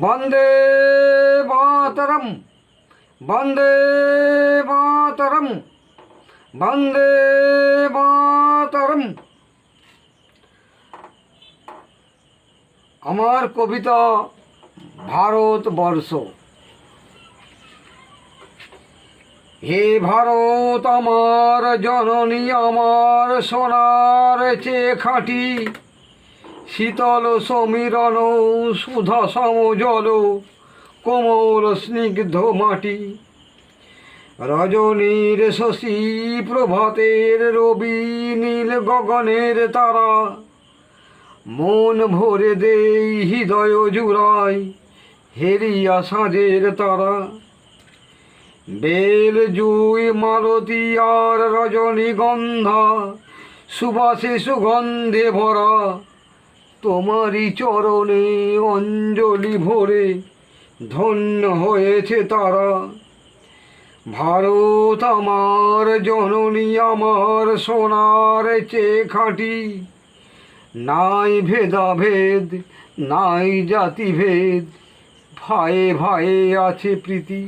বন্দে মাতরম, বন্দে মাতরম, বন্দে মাতরম। আমার কবিতা ভারতবর্ষ। হে ভারত আমার জননী, আমার সোনার চেয়ে খাঁটি, শীতল সমীরণ সুধা সমজল, কোমল স্নিগ্ধ মাটি। রজনীর শশী প্রভাতের রবি, নীল গগনের তারা, মন ভরে দেই হৃদয় জুড়াই হেরিয়া সাঁঝের তারা। বেল জুই মালতী আর রজনীগন্ধা, সুবাসে সুগন্ধে ভরা, তোমারই চরণে অঞ্জলি ভরে ধন্য হয়েছে তারা। ভারত আমার জননী, আমার সোনার চেয়ে খাঁটি, নাই ভেদাভেদ, নাই জাতিভেদ, ভায়ে ভায়ে আছে প্রীতি।